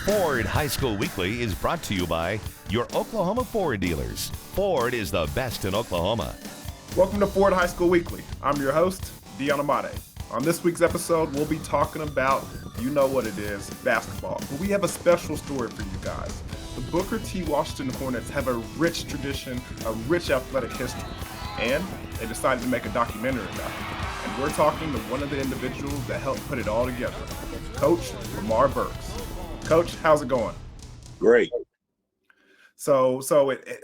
Ford High School Weekly is brought to you by your Oklahoma Ford dealers. Ford is the best in Oklahoma. Welcome to Ford High School Weekly. I'm your host, Dion Amade. On this week's episode, we'll be talking about, you know what it is, basketball. But we have a special story for you guys. The Booker T. Washington Hornets have a rich tradition, a rich athletic history, and they decided to make a documentary about it. And we're talking to one of the individuals that helped put it all together, Coach Lamar Burks. Coach, how's it going? Great. So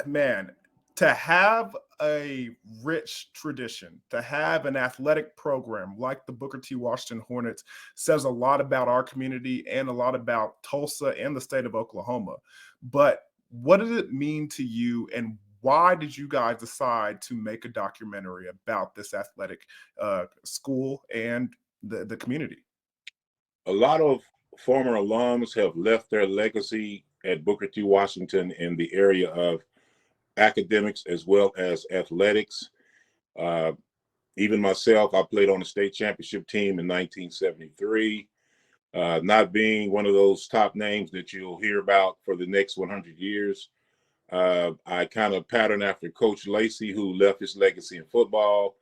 man, to have a rich tradition, to have an athletic program like the Booker T. Washington Hornets says a lot about our community and a lot about Tulsa and the state of Oklahoma. But what did it mean to you, and why did you guys decide to make a documentary about this athletic school and the community? A lot of former alums have left their legacy at Booker T. Washington in the area of academics as well as athletics. Even myself, I played on the state championship team in 1973. Not being one of those top names that you'll hear about for the next 100 years, I kind of pattern after Coach Lacey, who left his legacy in football.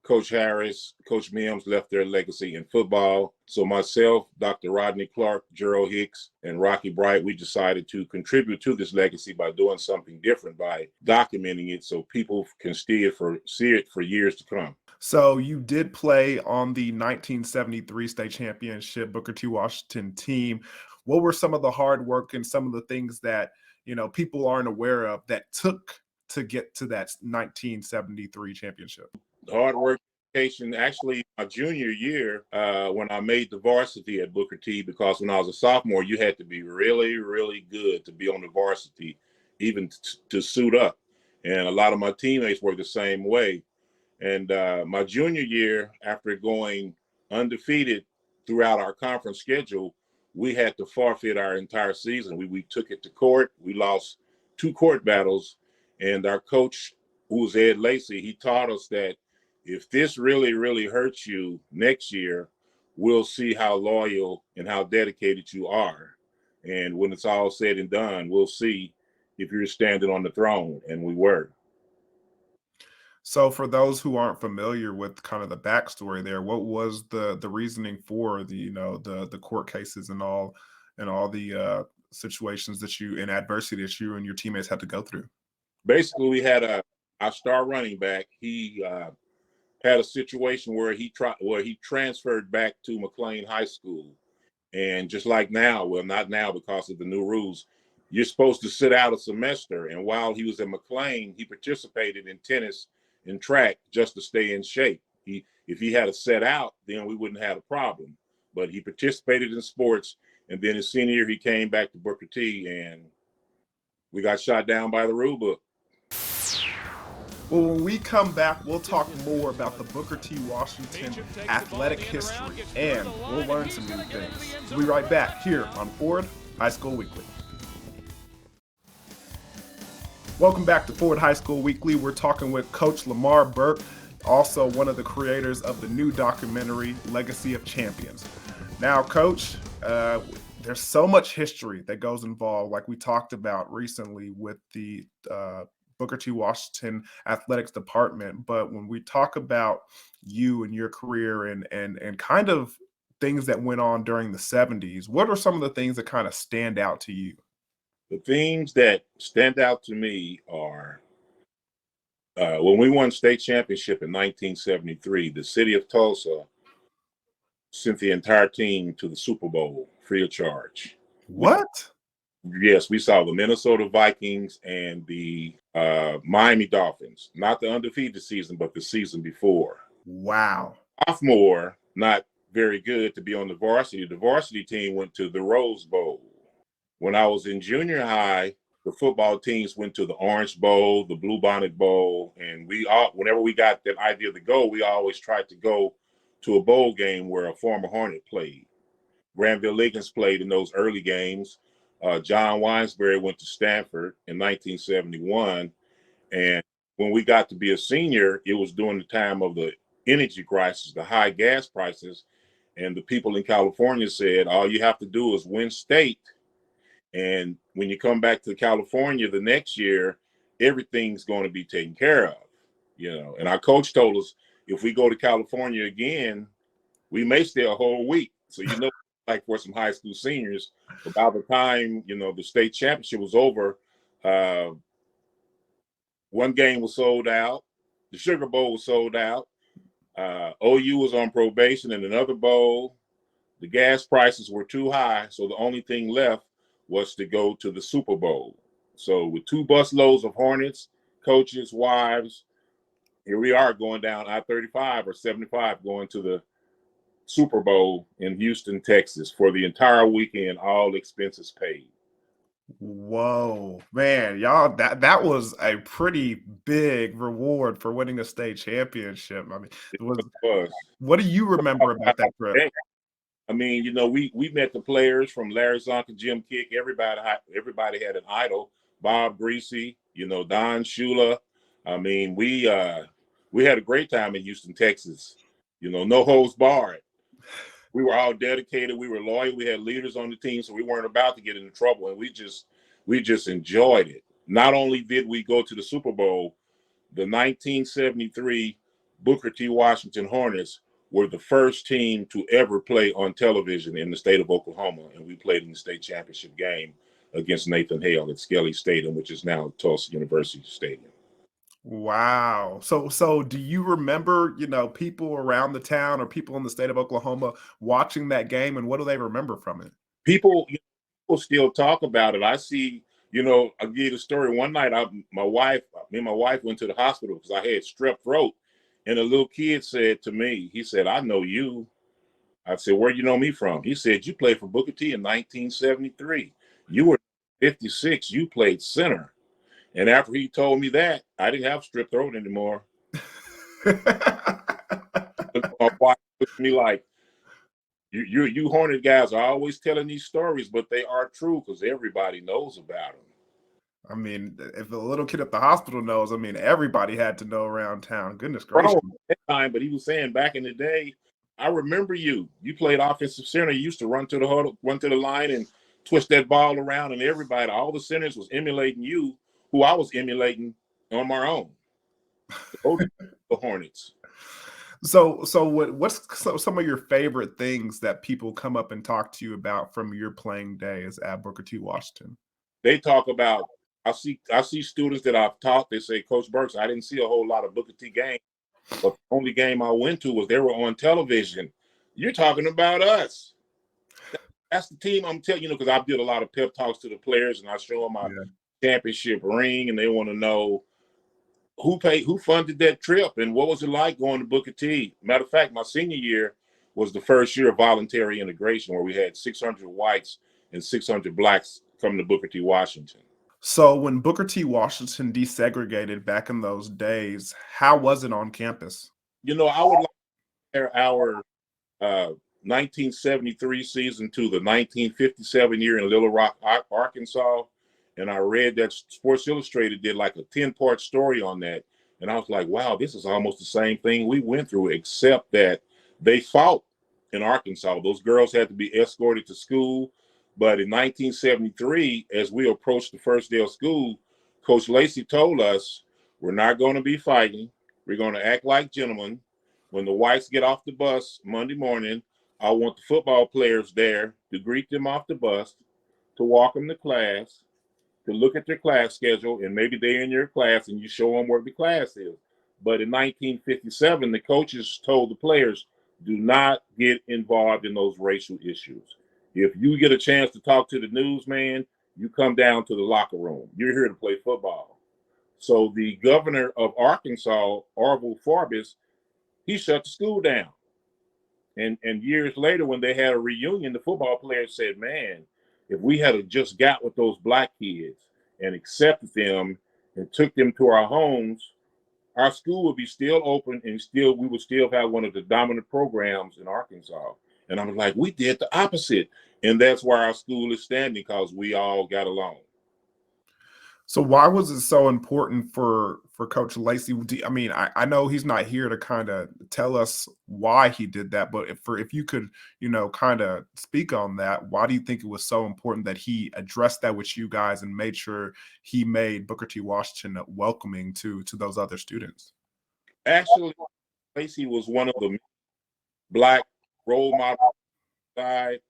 Coach Harris, Coach Mims left their legacy in football. So myself, Dr. Rodney Clark, Gerald Hicks, and Rocky Bright, we decided to contribute to this legacy by doing something different, by documenting it so people can see it for years to come. So you did play on the 1973 state championship Booker T. Washington team. What were some of the hard work and some of the things that, you know, people aren't aware of that took to get to that 1973 championship? Hard work, education. Actually, my junior year, when I made the varsity at Booker T, because when I was a sophomore, you had to be really, really good to be on the varsity, even to suit up. And a lot of my teammates were the same way. And my junior year, after going undefeated throughout our conference schedule, we had to forfeit our entire season. We took it to court. We lost 2 court battles. And our coach, who was Ed Lacey, he taught us that if this really, really hurts you next year, we'll see how loyal and how dedicated you are. And when it's all said and done, we'll see if you're standing on the throne. And we were. So for those who aren't familiar with kind of the backstory there, what was the reasoning for the court cases and all the situations that you, and adversity that you and your teammates had to go through? Basically, we had our star running back. He had a situation where he transferred back to McLean High School, and just like now, well, not now because of the new rules, you're supposed to sit out a semester. And while he was at McLean, he participated in tennis and track just to stay in shape. If he had to set out, then we wouldn't have a problem. But he participated in sports, and then his senior year, he came back to Booker T, and we got shot down by the rule book. Well, when we come back, we'll talk more about the Booker T. Washington athletic history, and we'll learn some new things. We'll be right back here on Ford High School Weekly. Welcome back to Ford High School Weekly. We're talking with Coach Lamar Burke, also one of the creators of the new documentary, Legacy of Champions. Now, Coach, there's so much history that goes involved, like we talked about recently with the Booker T. Washington Athletics Department. But when we talk about you and your career and kind of things that went on during the 70s, what are some of the things that kind of stand out to you? The things that stand out to me are when we won state championship in 1973, the city of Tulsa sent the entire team to the Super Bowl free of charge. What? Yes, we saw the Minnesota Vikings and the Miami Dolphins, not the undefeated season, but the season before. Wow. Sophomore, not very good to be on the varsity. The varsity team went to the Rose Bowl. When I was in junior high, the football teams went to the Orange Bowl, the Blue Bonnet Bowl, and whenever we got that idea to go, we always tried to go to a bowl game where a former Hornet played. Granville Liggins played in those early games. John Winesberry went to Stanford in 1971. And when we got to be a senior, it was during the time of the energy crisis, the high gas prices. And the people in California said, all you have to do is win state And when you come back to California the next year, everything's going to be taken care of, And our coach told us if we go to California again, we may stay a whole week. So, like for some high school seniors, about the time, the state championship was over, one game was sold out. The Sugar Bowl was sold out. OU was on probation in another bowl. The gas prices were too high, so the only thing left was to go to the Super Bowl. So with 2 bus loads of Hornets, coaches, wives, here we are going down I-35 or 75 going to the Super Bowl in Houston, Texas for the entire weekend, all expenses paid. Whoa, man, y'all, that was a pretty big reward for winning a state championship. I mean, It was. What do you remember about that trip? I mean, we met the players from Larry Zonk and Jim Kick. Everybody had an idol. Bob Greasy, Don Shula. I mean, we had a great time in Houston, Texas. No holds barred. We were all dedicated. We were loyal. We had leaders on the team, so we weren't about to get into trouble, and we just enjoyed it. Not only did we go to the Super Bowl, the 1973 Booker T. Washington Hornets were the first team to ever play on television in the state of Oklahoma, and we played in the state championship game against Nathan Hale at Skelly Stadium, which is now Tulsa University Stadium. Wow. So do you remember, people around the town or people in the state of Oklahoma watching that game, and what do they remember from it? People still talk about it. I see, I'll give you the story. One night, me and my wife went to the hospital because I had strep throat. And a little kid said to me, he said, "I know you." I said, "Where do you know me from?" He said, "You played for Booker T in 1973. You were 56. You played center." And after he told me that, I didn't have strep throat anymore. My wife looked at me like, you Hornet guys are always telling these stories, but they are true because everybody knows about them. I mean, if a little kid at the hospital knows, I mean, everybody had to know around town. Goodness gracious. That time, but he was saying back in the day, I remember you. You played offensive center. You used to run to the huddle, run to the line, and twist that ball around, and everybody, all the centers was emulating you, who I was emulating on my own. The Hornets. So what's some of your favorite things that people come up and talk to you about from your playing days at Booker T. Washington? They talk about, I see students that I've taught, they say, "Coach Burks, I didn't see a whole lot of Booker T games, but the only game I went to was they were on television." You're talking about us. That's the team I'm telling you, because I did a lot of pep talks to the players, and I show them my championship ring, and they want to know who funded that trip and what was it like going to Booker T. Matter of fact, my senior year was the first year of voluntary integration, where we had 600 whites and 600 blacks come to Booker T. Washington. So when Booker T. Washington desegregated back in those days, how was it on campus? I would like to compare our 1973 season to the 1957 year in Little Rock, Arkansas. And I read that Sports Illustrated did like a 10-part story on that. And I was like, wow, this is almost the same thing we went through, except that they fought in Arkansas. Those girls had to be escorted to school. But in 1973, as we approached the first day of school, Coach Lacey told us, "We're not going to be fighting. We're going to act like gentlemen. When the whites get off the bus Monday morning, I want the football players there to greet them off the bus, to walk them to class, to look at their class schedule, and maybe they're in your class and you show them where the class is." But in 1957, the coaches told the players, "Do not get involved in those racial issues. If you get a chance to talk to the newsman, you come down to the locker room. You're here to play football." So the governor of Arkansas, Orville Forbes, he shut the school down. And years later, when they had a reunion, the football players said, "Man, if we had just got with those black kids and accepted them and took them to our homes, our school would be still open, and we would still have one of the dominant programs in Arkansas." And I was like, we did the opposite. And that's why our school is standing, because we all got along. So why was it so important for Coach Lacey? I mean, I know he's not here to kind of tell us why he did that, but if you could, kind of speak on that, why do you think it was so important that he addressed that with you guys and made sure he made Booker T. Washington welcoming to those other students? Actually, Lacey was one of the black role models side,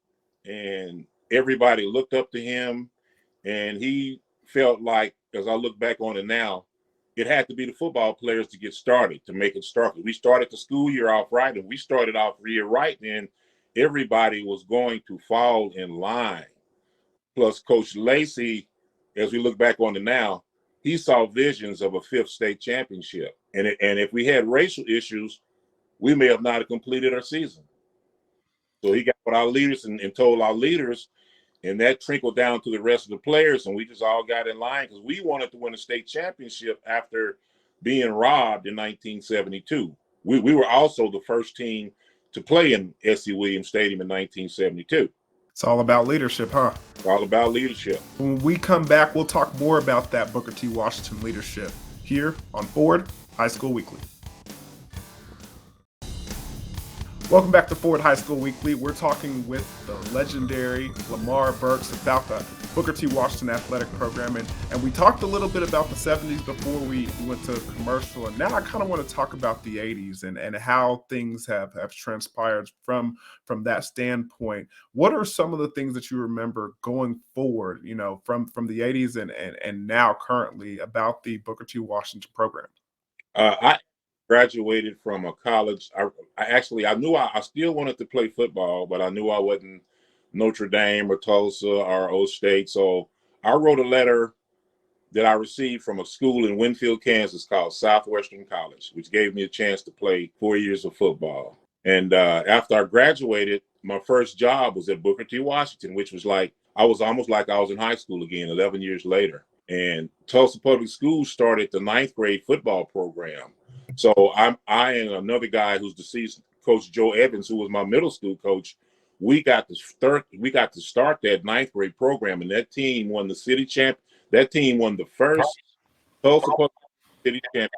and everybody looked up to him. And he felt like, as I look back on it now, it had to be the football players to get started, to make it start. We started the school year off right, and we started off the year right, and everybody was going to fall in line. Plus, Coach Lacey, as we look back on it now, he saw visions of a fifth state championship. And if we had racial issues, we may have not have completed our season. So he got with our leaders and told our leaders, and that trickled down to the rest of the players, and we just all got in line because we wanted to win a state championship after being robbed in 1972. We were also the first team to play in S.C. Williams Stadium in 1972. It's all about leadership, huh? It's all about leadership. When we come back, we'll talk more about that Booker T. Washington leadership here on Forward High School Weekly. Welcome back to Forward High School Weekly. We're talking with the legendary Lamar Burks about the Booker T. Washington athletic program. And we talked a little bit about the 70s before we went to commercial. And now I kind of want to talk about the 80s and how things have transpired from that standpoint. What are some of the things that you remember going forward, from the 80s and now currently about the Booker T. Washington program? I graduated from a college. I knew I still wanted to play football, but I knew I wasn't Notre Dame or Tulsa or O State. So I wrote a letter that I received from a school in Winfield, Kansas called Southwestern College, which gave me a chance to play 4 years of football. And after I graduated, my first job was at Booker T. Washington, which was like, I was almost like I was in high school again 11 years later. And Tulsa Public Schools started the 9th grade football program. So I and another guy who's deceased, Coach Joe Evans, who was my middle school coach, we got to start that 9th grade program, and that team won the city champ. That team won the first Tulsa Public City champion.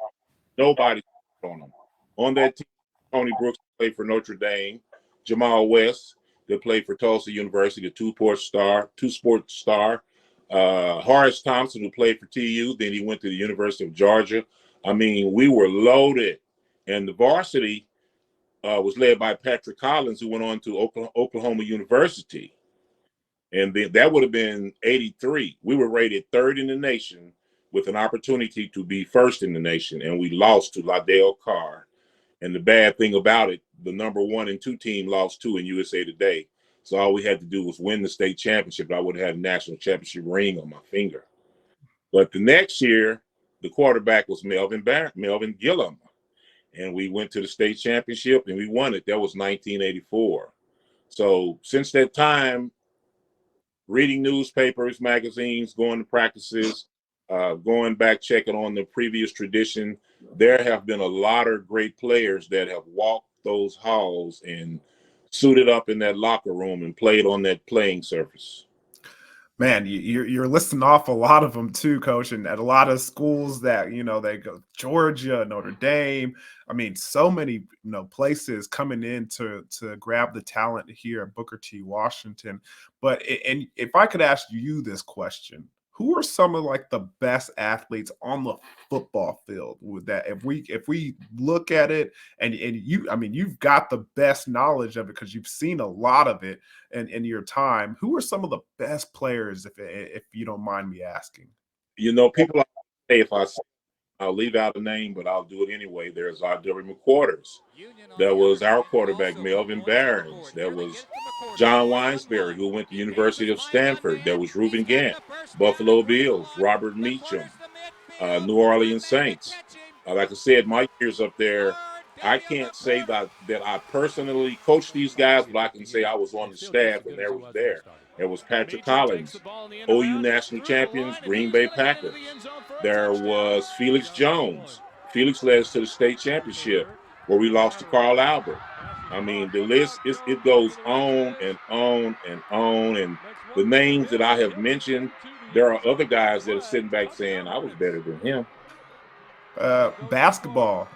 Nobody on them. On that team, Tony Brooks played for Notre Dame, Jamal West that played for Tulsa University, a two-sport star. Horace Thompson, who played for TU, then he went to the University of Georgia. I mean, we were loaded, and the varsity was led by Patrick Collins, who went on to Oklahoma University, and that would have been 83. We were rated 3rd in the nation with an opportunity to be 1st in the nation, and we lost to Liddell Carr. And the bad thing about it, the number 1 and 2 team lost 2 in USA Today. So all we had to do was win the state championship. I would have had a national championship ring on my finger. But the next year, the quarterback was Melvin Gillum. And we went to the state championship and we won it. That was 1984. So since that time, reading newspapers, magazines, going to practices, going back, checking on the previous tradition, there have been a lot of great players that have walked those halls and suited up in that locker room and played on that playing surface. Man, you're listing off a lot of them too, Coach, and at a lot of schools that they go Georgia, Notre Dame. I mean, so many places coming in to grab the talent here at Booker T. Washington. But and if I could ask you this question, who are some of like the best athletes on the football field? With that, if we look at it, and you've got the best knowledge of it because you've seen a lot of it in your time. Who are some of the best players, if you don't mind me asking? People say if I'll leave out a name, but I'll do it anyway. There's R.W. McQuarters. There was our quarterback, Melvin Barons. There was John Weinsberry, who went to the University of Stanford. There was Reuben Gant, Buffalo Bills, Robert Meacham, New Orleans Saints. Like I said, my years up there, I can't say that I personally coached these guys, but I can say I was on the staff and there was there. There was Patrick Collins, OU national champions, Green Bay Packers. There was Felix Jones. Felix led us to the state championship where we lost to Carl Albert. I mean, the list it goes on and on and on. And the names that I have mentioned, there are other guys that are sitting back saying, I was better than him. Basketball,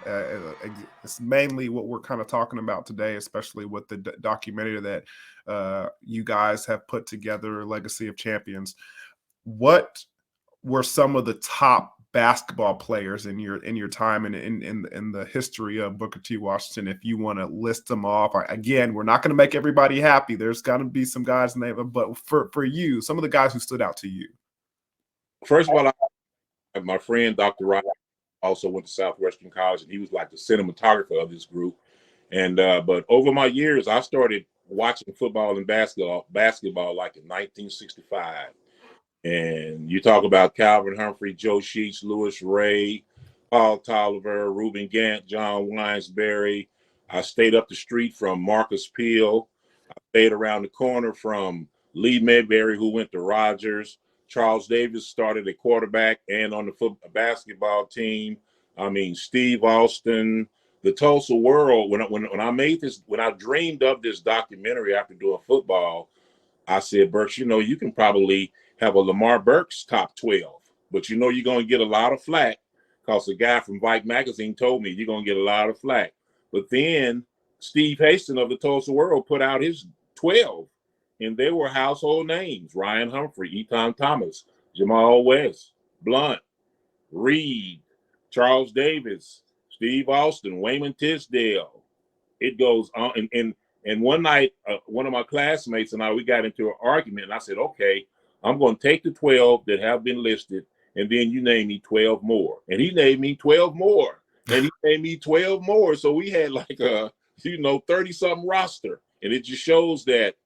it's mainly what we're kind of talking about today, especially with the documentary that you guys have put together, Legacy of Champions. What were some of the top basketball players in your time and in the history of Booker T. Washington? If you want to list them off, again, we're not going to make everybody happy. There's got to be some guys in there, but for you, some of the guys who stood out to you. First of all, my friend Dr. Ryan also went to Southwestern College, and he was like the cinematographer of this group. And but over my years, I started watching football and basketball like in 1965. And you talk about Calvin Humphrey, Joe Sheets, Lewis Ray, Paul Tolliver, Reuben Gant, John Winesberry. I stayed up the street from Marcus Peel. I stayed around the corner from Lee Medberry, who went to Rogers. Charles Davis started at quarterback and on the basketball team. I mean, Steve Austin, the Tulsa World. When I dreamed of this documentary after doing football, I said, Burks, you can probably have a Lamar Burks top 12, but you're going to get a lot of flack because the guy from Vike Magazine told me you're going to get a lot of flack. But then Steve Haston of the Tulsa World put out his 12, and they were household names: Ryan Humphrey, Eton Thomas, Jamal West, Blunt, Reed, Charles Davis, Steve Austin, Wayman Tisdale. It goes on. And one night, one of my classmates and we got into an argument, and I said, okay, I'm going to take the 12 that have been listed, and then you name me 12 more. And he named me 12 more, and he named me 12 more. So we had like a, 30-something roster. And it just shows that,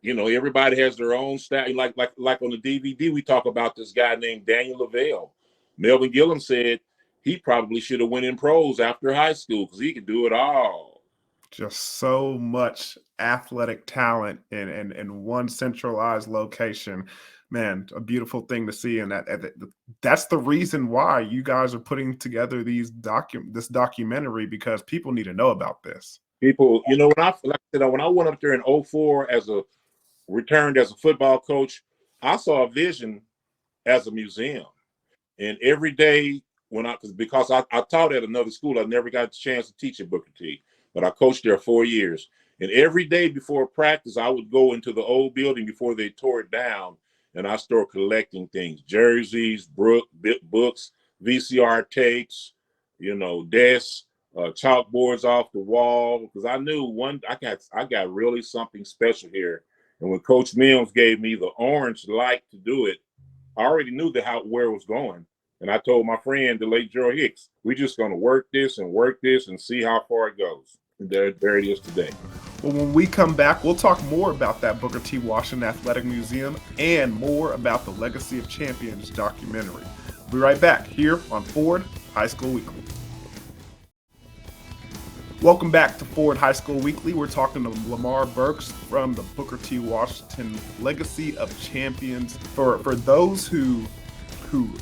everybody has their own style. Like on the DVD, we talk about this guy named Daniel Lavelle. Melvin Gillum said he probably should have went in pros after high school because he could do it all. Just so much athletic talent in one centralized location. Man, a beautiful thing to see. And that's the reason why you guys are putting together this documentary, because people need to know about this. People, when I went up there in 2004 returned as a football coach, I saw a vision as a museum. And every day because I taught at another school, I never got the chance to teach at Booker T, but I coached there 4 years. And every day before practice, I would go into the old building before they tore it down, and I started collecting things: jerseys, books, VCR tapes, desks, chalkboards off the wall, because I knew I got really something special here. And when Coach Mills gave me the orange light to do it, I already knew where it was going. And I told my friend, the late Joe Hicks, we're just going to work this and see how far it goes. And there it is today. Well, when we come back, we'll talk more about that Booker T. Washington Athletic Museum and more about the Legacy of Champions documentary. We'll be right back here on Ford High School Weekly. Welcome back to Ford High School Weekly. We're talking to Lamar Burks from the Booker T. Washington Legacy of Champions. For those who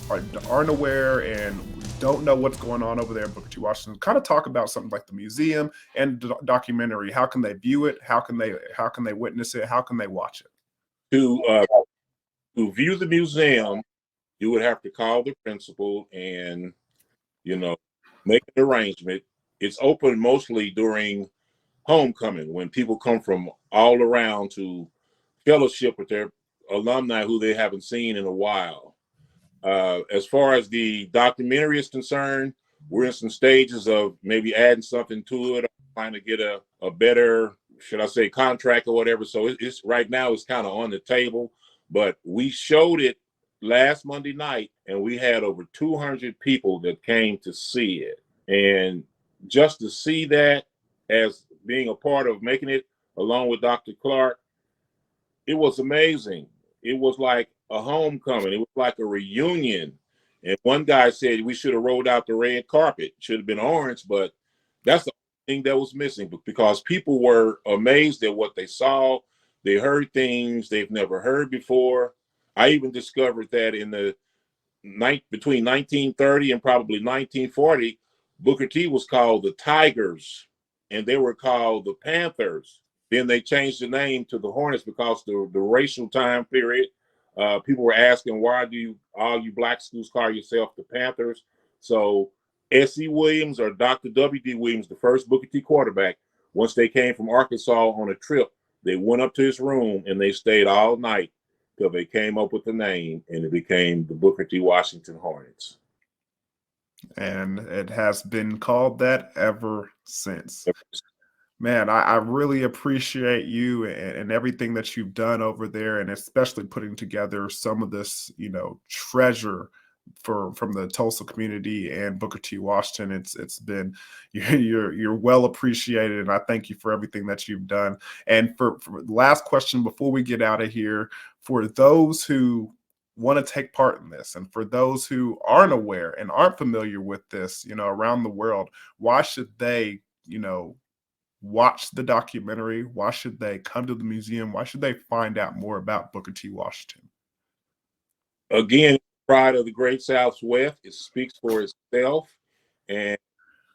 aren't aware and don't know what's going on over there at Booker T. Washington, kind of talk about something like the museum and the documentary. How can they view it? How can they witness it? How can they watch it? To view the museum, you would have to call the principal and make an arrangement. It's open mostly during homecoming, when people come from all around to fellowship with their alumni who they haven't seen in a while. As far as the documentary is concerned, we're in some stages of maybe adding something to it, trying to get a better, should I say, contract or whatever. So it's right now it's kind of on the table, but we showed it last Monday night, and we had over 200 people that came to see it. And just to see that as being a part of making it, along with Dr. Clark, it was amazing. It was like a homecoming. It was like a reunion. And one guy said we should have rolled out the red carpet. Should have been orange, but that's the thing that was missing, because people were amazed at what they saw. They heard things they've never heard before. I even discovered that between 1930 and probably 1940, Booker T was called the Tigers, and they were called the Panthers. Then they changed the name to the Hornets because the racial time period. People were asking, why do all you black schools call yourself the Panthers? So S.E. Williams or Dr. W.D. Williams, the first Booker T quarterback, once they came from Arkansas on a trip, they went up to his room and they stayed all night till they came up with the name, and it became the Booker T. Washington Hornets. And it has been called that ever since. Man, I really appreciate you and everything that you've done over there, and especially putting together some of this, treasure from the Tulsa community and Booker T. Washington. It's been you're well appreciated, and I thank you for everything that you've done. And for the last question before we get out of here, for those who want to take part in this, and for those who aren't aware and aren't familiar with this, around the world, why should they, watch the documentary? Why should they come to the museum? Why should they find out more about Booker T. Washington? Again, pride of the Great Southwest. It speaks for itself. And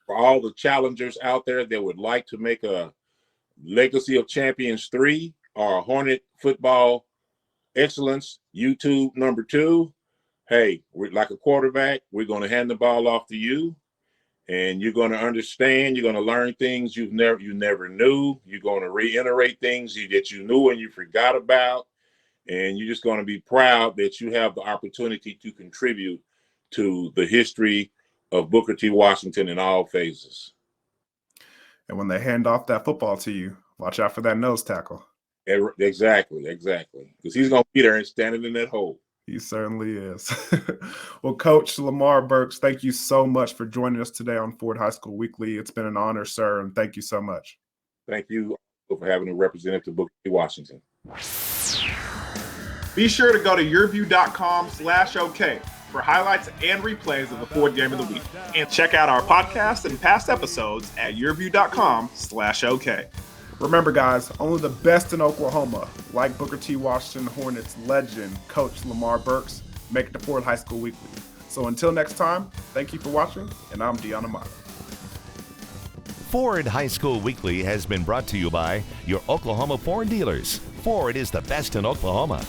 for all the challengers out there that would like to make a Legacy of Champions 3 or a Hornet Football Excellence YouTube #2, hey, we're like a quarterback. We're going to hand the ball off to you. And you're going to understand. You're going to learn things you never knew. You're going to reiterate things that you knew and you forgot about. And you're just going to be proud that you have the opportunity to contribute to the history of Booker T. Washington in all phases. And when they hand off that football to you, watch out for that nose tackle. Exactly. Because he's going to be there and standing in that hole. He certainly is. Well, Coach Lamar Burks, thank you so much for joining us today on Ford High School Weekly. It's been an honor, sir, and thank you so much. Thank you for having a representative to Booker T. Washington. Be sure to go to YurView.com/OK for highlights and replays of the Ford Game of the Week. And check out our podcast and past episodes at YurView.com/OK. Remember, guys, only the best in Oklahoma, like Booker T. Washington Hornets legend, Coach Lamar Burks, make it to Ford High School Weekly. So until next time, thank you for watching, and I'm Deanna Mata. Ford High School Weekly has been brought to you by your Oklahoma Ford dealers. Ford is the best in Oklahoma.